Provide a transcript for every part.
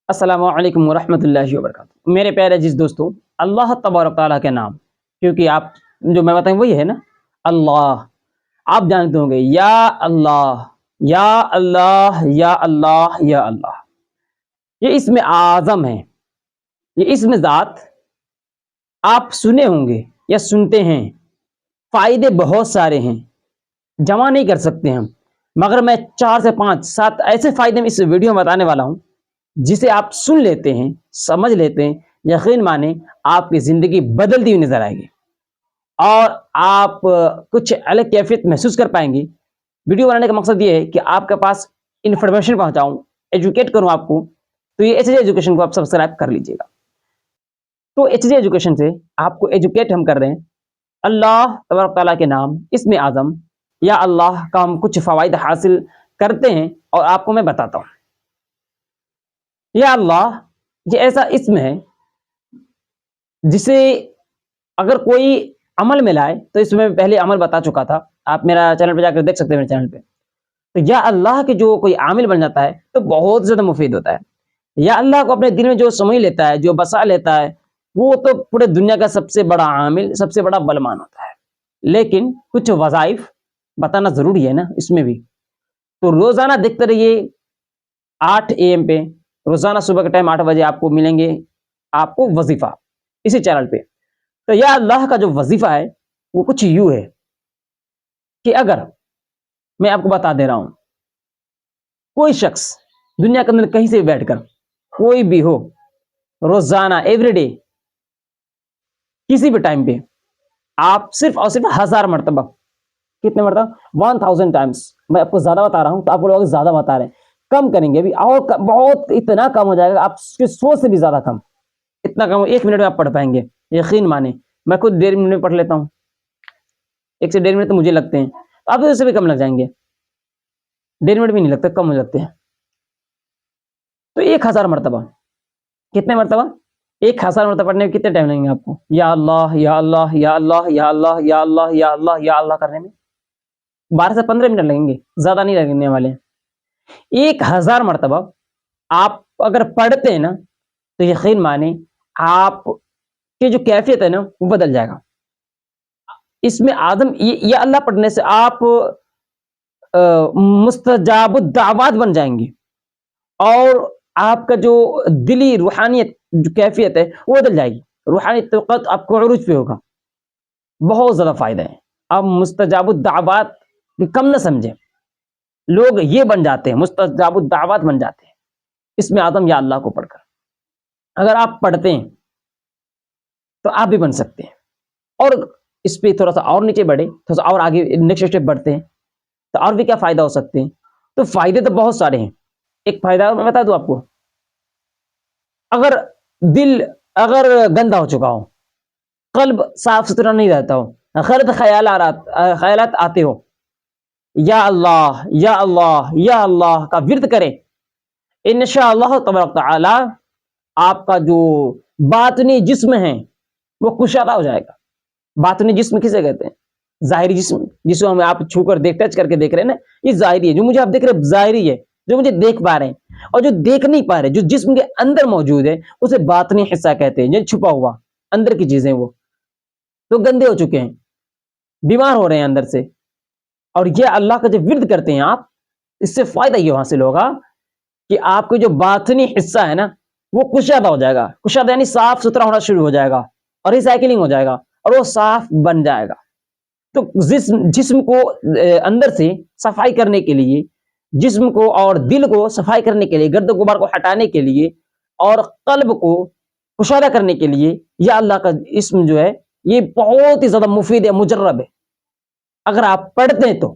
अस्सलामु अलैकुम वरहमतुल्लाहि वबरकातुहू। मेरे प्यारे अजीज दोस्तों, अल्लाह तबारक ताला के नाम, क्योंकि आप जो मैं बताऊँ वही है ना, अल्लाह। आप जानते होंगे या अल्लाह, या अल्लाह, या अल्लाह, या अल्लाह। ये इसमें आज़म है, ये इसमें ज़ात आप सुने होंगे या सुनते हैं। फ़ायदे बहुत सारे हैं, जमा नहीं कर सकते हम, मगर मैं 4 से 5 7 ऐसे फ़ायदे में इस वीडियो में बताने वाला हूँ, जिसे आप सुन लेते हैं, समझ लेते हैं, यकीन माने आपकी ज़िंदगी बदलती हुई नज़र आएगी और आप कुछ अलग कैफ़ियत महसूस कर पाएँगे। वीडियो बनाने का मकसद ये है कि आपके पास इन्फॉर्मेशन पहुँचाऊँ, एजुकेट करूँ आपको। तो ये एचजे एजुकेशन को आप सब्सक्राइब कर लीजिएगा। तो एचजे एजुकेशन से आपको एजुकेट हम कर रहे हैं। अल्लाह तबारक ताला के नाम, इसमें आज़म या अल्लाह का हम कुछ फ़वाइद हासिल करते हैं और आपको मैं बताता हूँ। या अल्लाह ये ऐसा इस्म है जिसे अगर कोई अमल में लाए, तो इसमें पहले अमल बता चुका था, आप मेरा चैनल पे जाकर देख सकते हैं मेरे चैनल पे। तो या अल्लाह के जो कोई आमिल बन जाता है तो बहुत ज़्यादा मुफीद होता है। या अल्लाह को अपने दिल में जो समझ लेता है, जो बसा लेता है, वो तो पूरे दुनिया का सबसे बड़ा आमिल, सबसे बड़ा बलवान होता है। लेकिन कुछ वज़ाइफ बताना ज़रूरी है ना इसमें भी। तो रोज़ाना देखते रहिए 8 AM पे, रोज़ाना सुबह के टाइम 8 बजे आपको मिलेंगे आपको वजीफ़ा इसी चैनल पे। तो या अल्लाह का जो वजीफ़ा है वो कुछ यूँ है कि अगर मैं आपको बता दे रहा हूँ, कोई शख्स दुनिया के अंदर कहीं से भी बैठकर, कोई भी हो, रोज़ाना एवरीडे किसी भी टाइम पे आप सिर्फ और सिर्फ 1000 मरतबा, कितने मरतबा 1000 टाइम्स, मैं आपको ज़्यादा बता रहा हूँ तो आप लोग ज़्यादा बता रहे हैं, कम करेंगे अभी और बहुत इतना कम हो जाएगा, आपकी सोच से भी ज़्यादा कम, इतना कम 1 मिनट में आप पढ़ पाएंगे, यकीन माने। मैं खुद 1.5 मिनट में पढ़ लेता हूँ, 1 से 1.5 मिनट तो मुझे लगते हैं, आप उससे भी कम लग जाएंगे, 1.5 मिनट भी नहीं लगते, कम हो जाते हैं। तो 1000 मरतबा, कितने मरतबा 1000 मरतबा पढ़ने में कितने टाइम लगेंगे आपको? या अल्लाह, या अल्लाह, या अल्लाह, या अल्लाह, या अल्लाह, या अल्लाह, या अल्लाह करने में 12 से 15 मिनट लगेंगे, ज़्यादा नहीं लगने वाले। 1000 मरतबा आप अगर पढ़ते हैं ना, तो यकीन माने आपकी जो कैफियत है ना वो बदल जाएगा। इसमें आदम ये या अल्लाह पढ़ने से आप मुस्तजाबुद दावत बन जाएंगे और आपका जो दिली रूहानियत जो कैफियत है वो बदल जाएगी, रूहानी तौक़त आपको उरूज पे होगा। बहुत ज़्यादा फ़ायदा है। आप मुस्तजाबुद दावत कम न समझें, लोग ये बन जाते हैं, मुस्तजाबुद दावत बन जाते हैं इसमें आदम या अल्लाह को पढ़कर। अगर आप पढ़ते हैं तो आप भी बन सकते हैं। और इस पे थोड़ा सा और नीचे बढ़े, थोड़ा सा और आगे नेक्स्ट स्टेप बढ़ते हैं तो और भी क्या फ़ायदा हो सकते हैं। तो फ़ायदे तो बहुत सारे हैं। एक फ़ायदा मैं बता दूँ आपको, अगर दिल अगर गंदा हो चुका हो, क़ल्ब साफ सुथरा नहीं रहता हो, गलत ख़यालात आते हो, या अल्लाह, या अल्लाह, या अल्लाह का विर्द करें, इंशाअल्लाह तबारक तआला आपका जो बातिनी जिस्म है वो कुशादा हो जाएगा। बातिनी जिस्म किसे कहते हैं? ज़ाहिरी जिस्म, जिसको हम आप छूकर टच करके देख रहे हैं ना, ये ज़ाहिरी है। जो मुझे आप देख रहे हैं ज़ाहिरी है, जो मुझे देख पा रहे हैं, और जो देख नहीं पा रहे, जो जिस्म के अंदर मौजूद है, उसे बातिनी हिस्सा कहते हैं, जो छुपा हुआ अंदर की चीज़ें वो तो गंदे हो चुके हैं, बीमार हो रहे हैं अंदर से। और ये अल्लाह का जब विर्द करते हैं आप, इससे फ़ायदा ये हासिल होगा कि आपको जो बातिनी हिस्सा है ना वो कुशादा हो जाएगा। कुशादा यानी साफ सुथरा होना शुरू हो जाएगा और रिसाइकलिंग हो जाएगा और वो साफ बन जाएगा। तो जिस्म को अंदर से सफाई करने के लिए, जिस्म को और दिल को सफाई करने के लिए, गर्द गुबार को हटाने के लिए और कल्ब को कुशादा करने के लिए, या अल्लाह का इस्म जो है ये बहुत ही ज़्यादा मुफीद है, मुजर्रब है। अगर आप पढ़ते हैं तो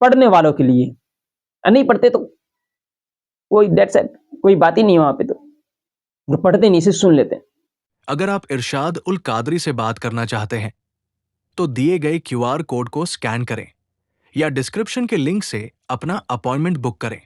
पढ़ने वालों के लिए, नहीं पढ़ते तो कोई दैट्स इट, कोई बात ही नहीं है वहाँ पे। तो जो पढ़ते नहीं, सिर्फ सुन लेते हैं। अगर आप इरशाद उल कादरी से बात करना चाहते हैं तो दिए गए QR कोड को स्कैन करें या डिस्क्रिप्शन के लिंक से अपना अपॉइंटमेंट बुक करें।